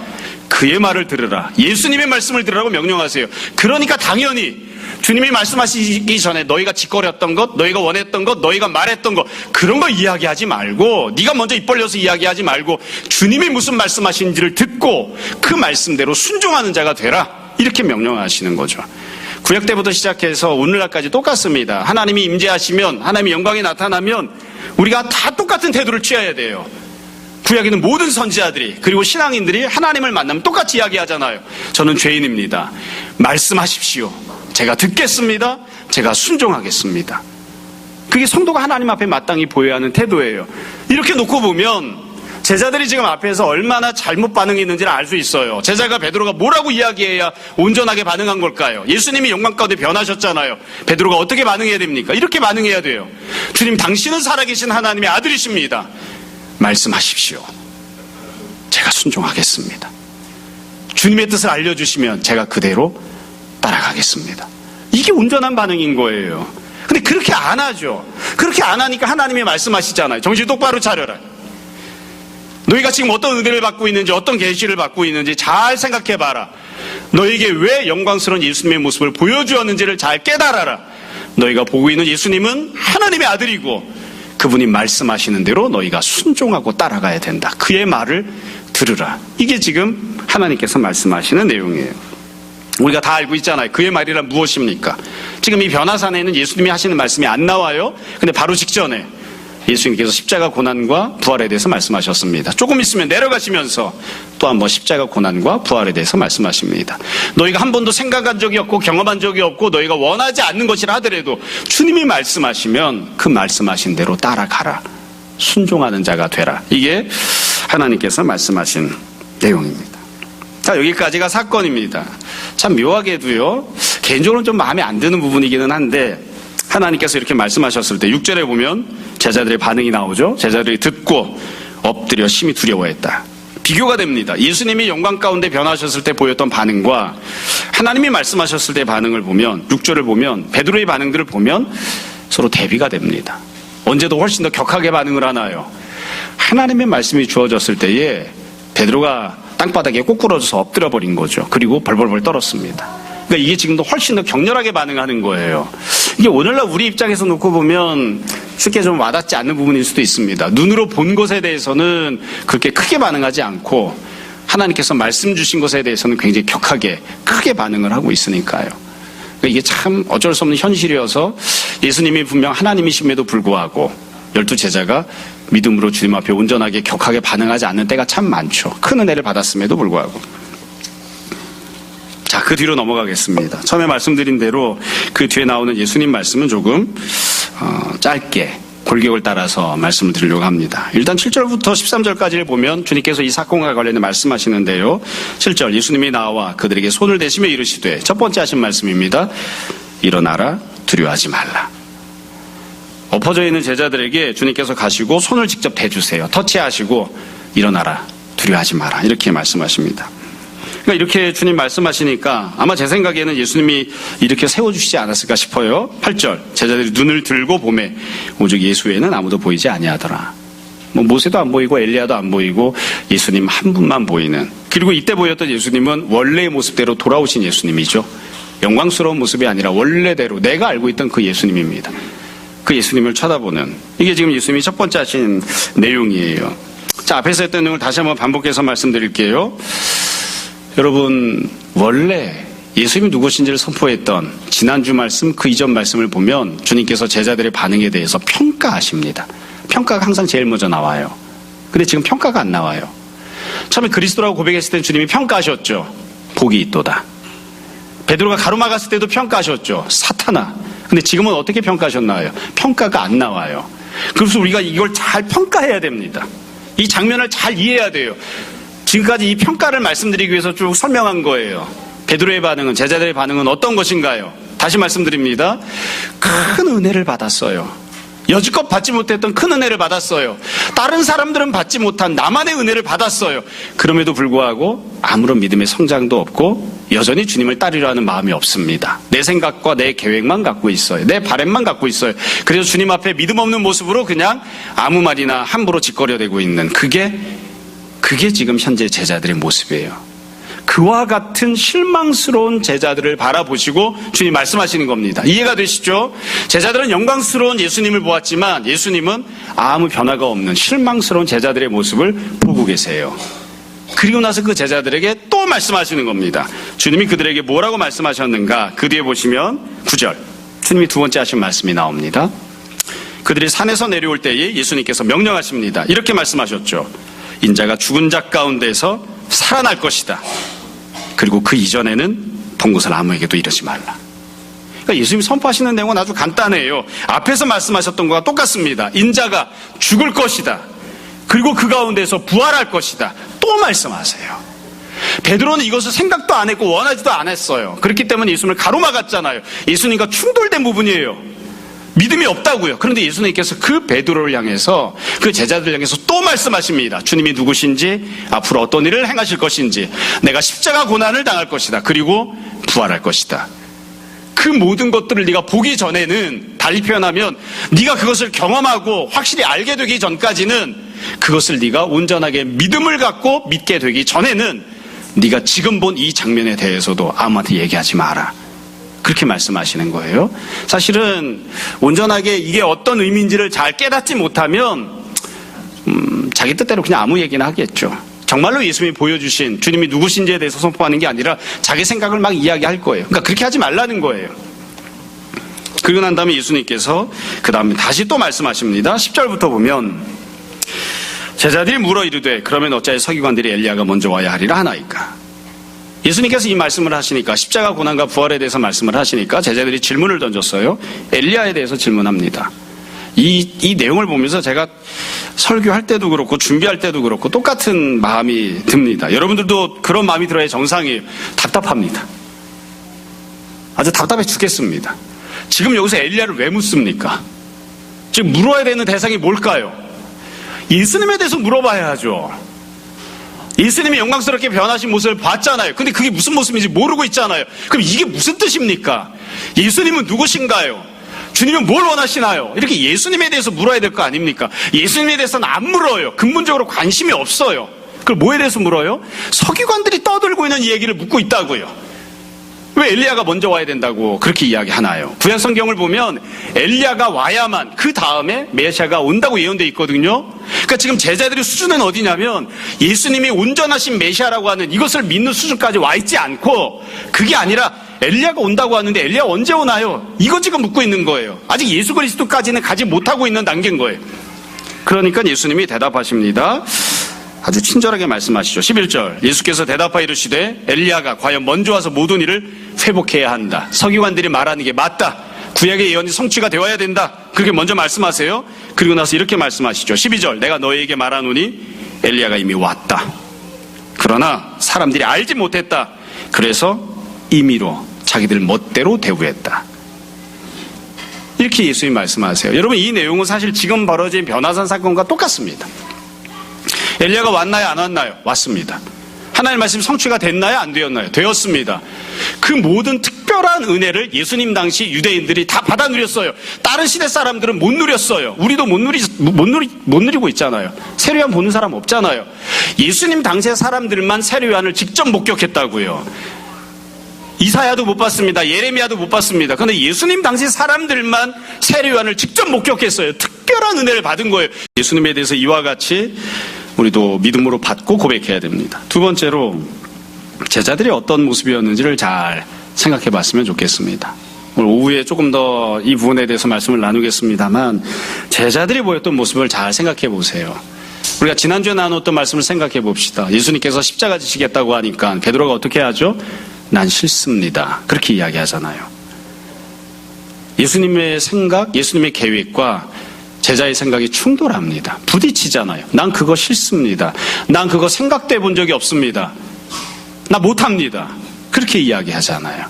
그의 말을 들으라, 예수님의 말씀을 들으라고 명령하세요. 그러니까 당연히 주님이 말씀하시기 전에 너희가 짓거렸던 것, 너희가 원했던 것, 너희가 말했던 것, 그런 거 이야기하지 말고, 네가 먼저 입 벌려서 이야기하지 말고 주님이 무슨 말씀하시는지를 듣고 그 말씀대로 순종하는 자가 되라, 이렇게 명령하시는 거죠. 구약 때부터 시작해서 오늘날까지 똑같습니다. 하나님이 임재하시면, 하나님의 영광이 나타나면 우리가 다 똑같은 태도를 취해야 돼요. 구약에는 모든 선지자들이, 그리고 신앙인들이 하나님을 만나면 똑같이 이야기하잖아요. 저는 죄인입니다. 말씀하십시오. 제가 듣겠습니다. 제가 순종하겠습니다. 그게 성도가 하나님 앞에 마땅히 보여야 하는 태도예요. 이렇게 놓고 보면 제자들이 지금 앞에서 얼마나 잘못 반응했는지를 알 수 있어요. 제자가 베드로가 뭐라고 이야기해야 온전하게 반응한 걸까요? 예수님이 영광 가운데 변하셨잖아요. 베드로가 어떻게 반응해야 됩니까? 이렇게 반응해야 돼요. 주님, 당신은 살아계신 하나님의 아들이십니다. 말씀하십시오. 제가 순종하겠습니다. 주님의 뜻을 알려주시면 제가 그대로 따라가겠습니다. 이게 온전한 반응인 거예요. 근데 그렇게 안 하죠. 그렇게 안 하니까 하나님이 말씀하시잖아요. 정신 똑바로 차려라. 너희가 지금 어떤 은혜를 받고 있는지, 어떤 계시를 받고 있는지 잘 생각해봐라. 너희에게 왜 영광스러운 예수님의 모습을 보여주었는지를 잘 깨달아라. 너희가 보고 있는 예수님은 하나님의 아들이고 그분이 말씀하시는 대로 너희가 순종하고 따라가야 된다. 그의 말을 들으라. 이게 지금 하나님께서 말씀하시는 내용이에요. 우리가 다 알고 있잖아요. 그의 말이란 무엇입니까? 지금 이 변화산에는 예수님이 하시는 말씀이 안 나와요. 근데 바로 직전에 예수님께서 십자가 고난과 부활에 대해서 말씀하셨습니다. 조금 있으면 내려가시면서 또 한 번 십자가 고난과 부활에 대해서 말씀하십니다. 너희가 한 번도 생각한 적이 없고 경험한 적이 없고 너희가 원하지 않는 것이라 하더라도 주님이 말씀하시면 그 말씀하신 대로 따라가라. 순종하는 자가 되라. 이게 하나님께서 말씀하신 내용입니다. 자, 여기까지가 사건입니다. 참 묘하게도요, 개인적으로는 좀 마음에 안 드는 부분이기는 한데, 하나님께서 이렇게 말씀하셨을 때 6절에 보면 제자들의 반응이 나오죠. 제자들이 듣고 엎드려 심히 두려워했다. 비교가 됩니다. 예수님이 영광 가운데 변하셨을 때 보였던 반응과 하나님이 말씀하셨을 때 반응을 보면, 6절을 보면, 베드로의 반응들을 보면 서로 대비가 됩니다. 언제도 훨씬 더 격하게 반응을 하나요? 하나님의 말씀이 주어졌을 때에 베드로가 땅바닥에 꼬꾸러져서 엎드려 버린 거죠. 그리고 벌벌벌 떨었습니다. 그러니까 이게 지금도 훨씬 더 격렬하게 반응하는 거예요. 이게 오늘날 우리 입장에서 놓고 보면 쉽게 좀 와닿지 않는 부분일 수도 있습니다. 눈으로 본 것에 대해서는 그렇게 크게 반응하지 않고 하나님께서 말씀 주신 것에 대해서는 굉장히 격하게 크게 반응을 하고 있으니까요. 그러니까 이게 참 어쩔 수 없는 현실이어서 예수님이 분명 하나님이심에도 불구하고 12제자가 믿음으로 주님 앞에 온전하게 격하게 반응하지 않는 때가 참 많죠. 큰 은혜를 받았음에도 불구하고. 자, 그 뒤로 넘어가겠습니다. 처음에 말씀드린 대로 그 뒤에 나오는 예수님 말씀은 조금 짧게 골격을 따라서 말씀을 드리려고 합니다. 일단 7절부터 13절까지를 보면 주님께서 이 사건과 관련해 말씀하시는데요. 7절, 예수님이 나와 그들에게 손을 대시며 이르시되, 첫 번째 하신 말씀입니다. 일어나라, 두려워하지 말라. 엎어져 있는 제자들에게 주님께서 가시고 손을 직접 대주세요. 터치하시고 일어나라, 두려워하지 마라, 이렇게 말씀하십니다. 그러니까 이렇게 주님 말씀하시니까 아마 제 생각에는 예수님이 이렇게 세워주시지 않았을까 싶어요. 8절, 제자들이 눈을 들고 보매 오직 예수 외에는 아무도 보이지 아니하더라. 모세도 안 보이고 엘리야도 안 보이고 예수님 한 분만 보이는, 그리고 이때 보였던 예수님은 원래의 모습대로 돌아오신 예수님이죠. 영광스러운 모습이 아니라 원래대로 내가 알고 있던 그 예수님입니다. 그 예수님을 쳐다보는, 이게 지금 예수님이 첫 번째 하신 내용이에요. 자, 앞에서 했던 내용을 다시 한번 반복해서 말씀드릴게요. 여러분, 원래 예수님이 누구신지를 선포했던 지난주 말씀, 그 이전 말씀을 보면 주님께서 제자들의 반응에 대해서 평가하십니다. 평가가 항상 제일 먼저 나와요. 근데 지금 평가가 안 나와요. 처음에 그리스도라고 고백했을 때 주님이 평가하셨죠. 복이 있도다. 베드로가 가로막았을 때도 평가하셨죠. 사탄아. 근데 지금은 어떻게 평가하셨나요? 평가가 안 나와요. 그래서 우리가 이걸 잘 평가해야 됩니다. 이 장면을 잘 이해해야 돼요. 지금까지 이 평가를 말씀드리기 위해서 쭉 설명한 거예요. 베드로의 반응은, 제자들의 반응은 어떤 것인가요? 다시 말씀드립니다. 큰 은혜를 받았어요. 여지껏 받지 못했던 큰 은혜를 받았어요. 다른 사람들은 받지 못한 나만의 은혜를 받았어요. 그럼에도 불구하고 아무런 믿음의 성장도 없고 여전히 주님을 따르려 하는 마음이 없습니다. 내 생각과 내 계획만 갖고 있어요. 내 바램만 갖고 있어요. 그래서 주님 앞에 믿음 없는 모습으로 그냥 아무 말이나 함부로 짓거려대고 있는, 그게 지금 현재 제자들의 모습이에요. 그와 같은 실망스러운 제자들을 바라보시고 주님 말씀하시는 겁니다. 이해가 되시죠? 제자들은 영광스러운 예수님을 보았지만 예수님은 아무 변화가 없는 실망스러운 제자들의 모습을 보고 계세요. 그리고 나서 그 제자들에게 또 말씀하시는 겁니다. 주님이 그들에게 뭐라고 말씀하셨는가? 그 뒤에 보시면 9절 주님이 두 번째 하신 말씀이 나옵니다. 그들이 산에서 내려올 때에 예수님께서 명령하십니다. 이렇게 말씀하셨죠. 인자가 죽은 자 가운데서 살아날 것이다. 그리고 그 이전에는 본 것을 아무에게도 이르지 말라. 그러니까 예수님이 선포하시는 내용은 아주 간단해요. 앞에서 말씀하셨던 것과 똑같습니다. 인자가 죽을 것이다. 그리고 그 가운데서 부활할 것이다. 또 말씀하세요. 베드로는 이것을 생각도 안 했고 원하지도 않았어요. 그렇기 때문에 예수님을 가로막았잖아요. 예수님과 충돌된 부분이에요. 믿음이 없다고요. 그런데 예수님께서 그 베드로를 향해서 그 제자들을 향해서 또 말씀하십니다. 주님이 누구신지, 앞으로 어떤 일을 행하실 것인지, 내가 십자가 고난을 당할 것이다. 그리고 부활할 것이다. 그 모든 것들을 네가 보기 전에는, 달리 표현하면 네가 그것을 경험하고 확실히 알게 되기 전까지는, 그것을 네가 온전하게 믿음을 갖고 믿게 되기 전에는 네가 지금 본 이 장면에 대해서도 아무한테 얘기하지 마라. 그렇게 말씀하시는 거예요. 사실은 온전하게 이게 어떤 의미인지를 잘 깨닫지 못하면 자기 뜻대로 그냥 아무 얘기나 하겠죠. 정말로 예수님이 보여주신 주님이 누구신지에 대해서 선포하는 게 아니라 자기 생각을 막 이야기할 거예요. 그러니까 그렇게 하지 말라는 거예요. 그리고 난 다음에 예수님께서 그 다음에 다시 또 말씀하십니다. 10절부터 보면 제자들이 물어 이르되 그러면 어찌하여 서기관들이 엘리야가 먼저 와야 하리라 하나이까. 예수님께서 이 말씀을 하시니까, 십자가 고난과 부활에 대해서 말씀을 하시니까 제자들이 질문을 던졌어요. 엘리야에 대해서 질문합니다. 이 내용을 보면서 제가 설교할 때도 그렇고 준비할 때도 그렇고 똑같은 마음이 듭니다. 여러분들도 그런 마음이 들어야 정상이에요. 답답합니다. 아주 답답해 죽겠습니다. 지금 여기서 엘리야를 왜 묻습니까? 지금 물어야 되는 대상이 뭘까요? 예수님에 대해서 물어봐야 하죠. 예수님이 영광스럽게 변하신 모습을 봤잖아요. 근데 그게 무슨 모습인지 모르고 있잖아요. 그럼 이게 무슨 뜻입니까? 예수님은 누구신가요? 주님은 뭘 원하시나요? 이렇게 예수님에 대해서 물어야 될 거 아닙니까? 예수님에 대해서는 안 물어요. 근본적으로 관심이 없어요. 그걸 뭐에 대해서 물어요? 서기관들이 떠들고 있는 이 얘기를 묻고 있다고요. 왜 엘리야가 먼저 와야 된다고 그렇게 이야기하나요? 구약 성경을 보면 엘리야가 와야만 그 다음에 메시아가 온다고 예언되어 있거든요. 그러니까 지금 제자들의 수준은 어디냐면 예수님이 온전하신 메시아라고 하는 이것을 믿는 수준까지 와 있지 않고, 그게 아니라 엘리야가 온다고 하는데 엘리야 언제 오나요? 이거 지금 묻고 있는 거예요. 아직 예수 그리스도까지는 가지 못하고 있는 단계인 거예요. 그러니까 예수님이 대답하십니다. 아주 친절하게 말씀하시죠. 11절 예수께서 대답하여 이르시되 엘리야가 과연 먼저 와서 모든 일을 회복해야 한다. 서기관들이 말하는 게 맞다. 구약의 예언이 성취가 되어야 된다. 그렇게 먼저 말씀하세요. 그리고 나서 이렇게 말씀하시죠. 12절 내가 너희에게 말하노니 엘리야가 이미 왔다. 그러나 사람들이 알지 못했다. 그래서 임의로 자기들 멋대로 대우했다. 이렇게 예수님이 말씀하세요. 여러분, 이 내용은 사실 지금 벌어진 변화산 사건과 똑같습니다. 엘리야가 왔나요? 안 왔나요? 왔습니다. 하나님의 말씀이 성취가 됐나요? 안 되었나요? 되었습니다. 그 모든 특별한 은혜를 예수님 당시 유대인들이 다 받아 누렸어요. 다른 시대 사람들은 못 누렸어요. 우리도 못 누리고 있잖아요. 세례요한 보는 사람 없잖아요. 예수님 당시의 사람들만 세례요한을 직접 목격했다고요. 이사야도 못 봤습니다. 예레미야도 못 봤습니다. 그런데 예수님 당시 사람들만 세례요한을 직접 목격했어요. 특별한 은혜를 받은 거예요. 예수님에 대해서 이와 같이 우리도 믿음으로 받고 고백해야 됩니다. 두 번째로 제자들이 어떤 모습이었는지를 잘 생각해 봤으면 좋겠습니다. 오늘 오후에 조금 더 이 부분에 대해서 말씀을 나누겠습니다만 제자들이 보였던 모습을 잘 생각해 보세요. 우리가 지난주에 나눴던 말씀을 생각해 봅시다. 예수님께서 십자가 지시겠다고 하니까 베드로가 어떻게 하죠? 난 싫습니다. 그렇게 이야기하잖아요. 예수님의 생각, 예수님의 계획과 제자의 생각이 충돌합니다. 부딪히잖아요. 난 그거 싫습니다. 난 그거 생각도 해본 적이 없습니다. 나 못합니다. 그렇게 이야기하잖아요.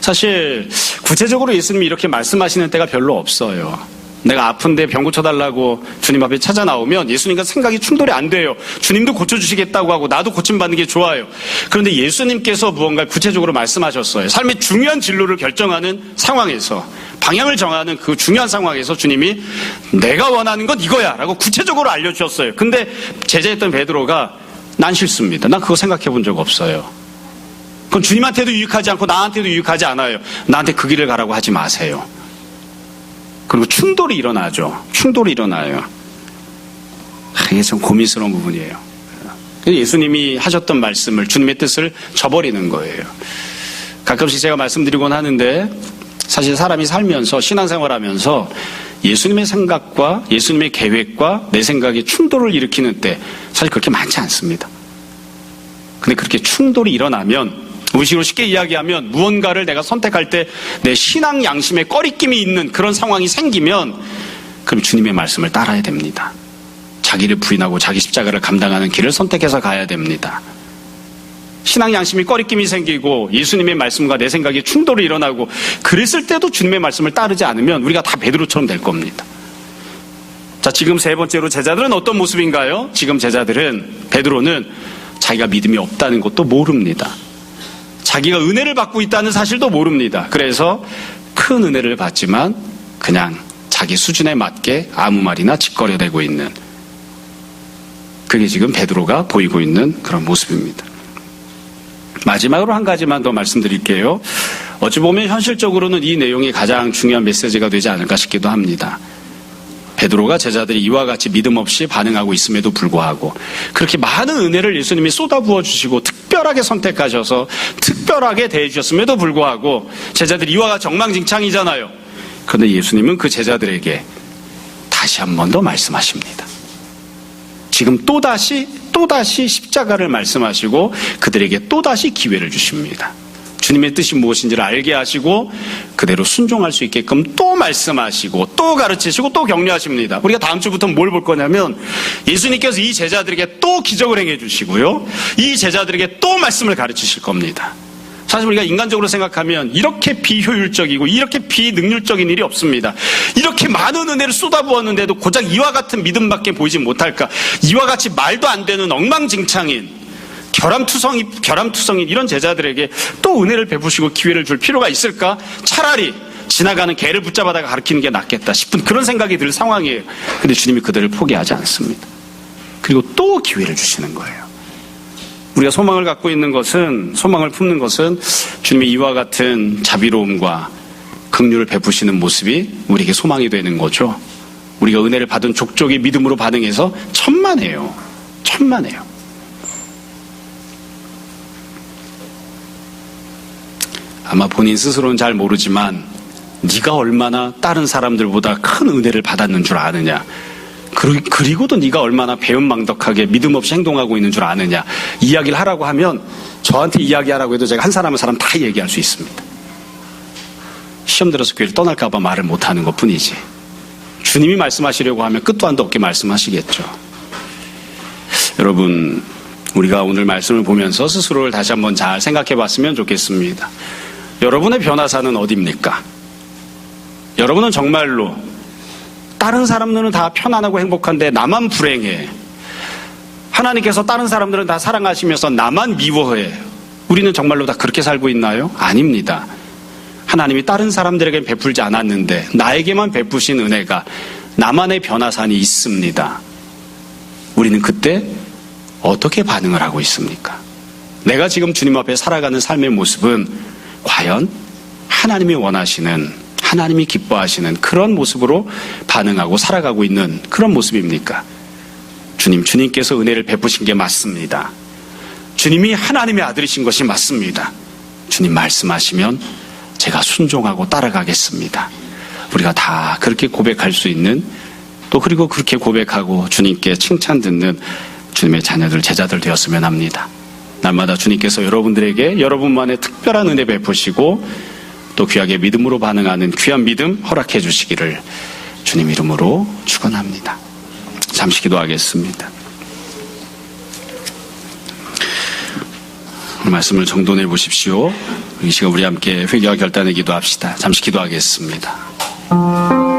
사실 구체적으로 예수님이 이렇게 말씀하시는 때가 별로 없어요. 내가 아픈데 병 고쳐달라고 주님 앞에 찾아 나오면 예수님과 생각이 충돌이 안 돼요. 주님도 고쳐주시겠다고 하고 나도 고침받는 게 좋아요. 그런데 예수님께서 무언가 구체적으로 말씀하셨어요. 삶의 중요한 진로를 결정하는 상황에서, 방향을 정하는 그 중요한 상황에서 주님이 내가 원하는 건 이거야 라고 구체적으로 알려주셨어요. 근데 제자였던 베드로가 난 싫습니다. 난 그거 생각해 본 적 없어요. 그건 주님한테도 유익하지 않고 나한테도 유익하지 않아요. 나한테 그 길을 가라고 하지 마세요. 그리고 충돌이 일어나죠. 충돌이 일어나요. 이게 참 고민스러운 부분이에요. 예수님이 하셨던 말씀을, 주님의 뜻을 저버리는 거예요. 가끔씩 제가 말씀드리곤 하는데 사실 사람이 살면서, 신앙생활하면서 예수님의 생각과 예수님의 계획과 내 생각이 충돌을 일으키는 때 사실 그렇게 많지 않습니다. 근데 그렇게 충돌이 일어나면, 우식으로 쉽게 이야기하면 무언가를 내가 선택할 때 내 신앙 양심에 꺼리낌이 있는 그런 상황이 생기면 그럼 주님의 말씀을 따라야 됩니다. 자기를 부인하고 자기 십자가를 감당하는 길을 선택해서 가야 됩니다. 신앙 양심이 꺼리낌이 생기고 예수님의 말씀과 내 생각이 충돌이 일어나고 그랬을 때도 주님의 말씀을 따르지 않으면 우리가 다 베드로처럼 될 겁니다. 자, 지금 세 번째로 제자들은 어떤 모습인가요? 지금 제자들은, 베드로는 자기가 믿음이 없다는 것도 모릅니다. 자기가 은혜를 받고 있다는 사실도 모릅니다. 그래서 큰 은혜를 받지만 그냥 자기 수준에 맞게 아무 말이나 짓거려대고 있는, 그게 지금 베드로가 보이고 있는 그런 모습입니다. 마지막으로 한 가지만 더 말씀드릴게요. 어찌 보면 현실적으로는 이 내용이 가장 중요한 메시지가 되지 않을까 싶기도 합니다. 베드로가 제자들이 이와 같이 믿음 없이 반응하고 있음에도 불구하고 그렇게 많은 은혜를 예수님이 쏟아부어 주시고 특별하게 선택하셔서 특별하게 대해주셨음에도 불구하고 제자들이 이와 같이 엉망진창이잖아요. 그런데 예수님은 그 제자들에게 다시 한 번 더 말씀하십니다. 지금 또다시 십자가를 말씀하시고 그들에게 또다시 기회를 주십니다. 주님의 뜻이 무엇인지를 알게 하시고 그대로 순종할 수 있게끔 또 말씀하시고 또 가르치시고 또 격려하십니다. 우리가 다음 주부터 뭘 볼 거냐면 예수님께서 이 제자들에게 또 기적을 행해 주시고요, 이 제자들에게 또 말씀을 가르치실 겁니다. 사실 우리가 인간적으로 생각하면 이렇게 비효율적이고 이렇게 비능률적인 일이 없습니다. 이렇게 많은 은혜를 쏟아부었는데도 고작 이와 같은 믿음밖에 보이지 못할까? 이와 같이 말도 안 되는 엉망진창인 결함투성인 이런 제자들에게 또 은혜를 베푸시고 기회를 줄 필요가 있을까? 차라리 지나가는 개를 붙잡아다가 가르치는 게 낫겠다 싶은 그런 생각이 들 상황이에요. 근데 주님이 그들을 포기하지 않습니다. 그리고 또 기회를 주시는 거예요. 우리가 소망을 갖고 있는 것은, 소망을 품는 것은 주님의 이와 같은 자비로움과 긍휼을 베푸시는 모습이 우리에게 소망이 되는 거죠. 우리가 은혜를 받은 족족이 믿음으로 반응해서 천만에요. 아마 본인 스스로는 잘 모르지만 네가 얼마나 다른 사람들보다 큰 은혜를 받았는 줄 아느냐, 그리고도 네가 얼마나 배은망덕하게 믿음 없이 행동하고 있는 줄 아느냐, 이야기를 하라고 하면 저한테 이야기하라고 해도 제가 한 사람 다 얘기할 수 있습니다. 시험 들어서 교회를 떠날까 봐 말을 못하는 것뿐이지 주님이 말씀하시려고 하면 끝도 한도 없게 말씀하시겠죠. 여러분, 우리가 오늘 말씀을 보면서 스스로를 다시 한번 잘 생각해 봤으면 좋겠습니다. 여러분의 변화사는 어디입니까? 여러분은 정말로 다른 사람들은 다 편안하고 행복한데 나만 불행해. 하나님께서 다른 사람들은 다 사랑하시면서 나만 미워해. 우리는 정말로 다 그렇게 살고 있나요? 아닙니다. 하나님이 다른 사람들에게 베풀지 않았는데 나에게만 베푸신 은혜가, 나만의 변화산이 있습니다. 우리는 그때 어떻게 반응을 하고 있습니까? 내가 지금 주님 앞에 살아가는 삶의 모습은 과연 하나님이 원하시는, 하나님이 기뻐하시는 그런 모습으로 반응하고 살아가고 있는 그런 모습입니까? 주님께서 은혜를 베푸신 게 맞습니다. 주님이 하나님의 아들이신 것이 맞습니다. 주님 말씀하시면 제가 순종하고 따라가겠습니다. 우리가 다 그렇게 고백할 수 있는, 또 그리고 그렇게 고백하고 주님께 칭찬 듣는 주님의 자녀들, 제자들 되었으면 합니다. 날마다 주님께서 여러분들에게 여러분만의 특별한 은혜 베푸시고 또 귀하게 믿음으로 반응하는 귀한 믿음 허락해 주시기를 주님 이름으로 축원합니다. 잠시 기도하겠습니다. 말씀을 정돈해 보십시오. 이 시간 우리 함께 회개와 결단의 기도합시다. 잠시 기도하겠습니다.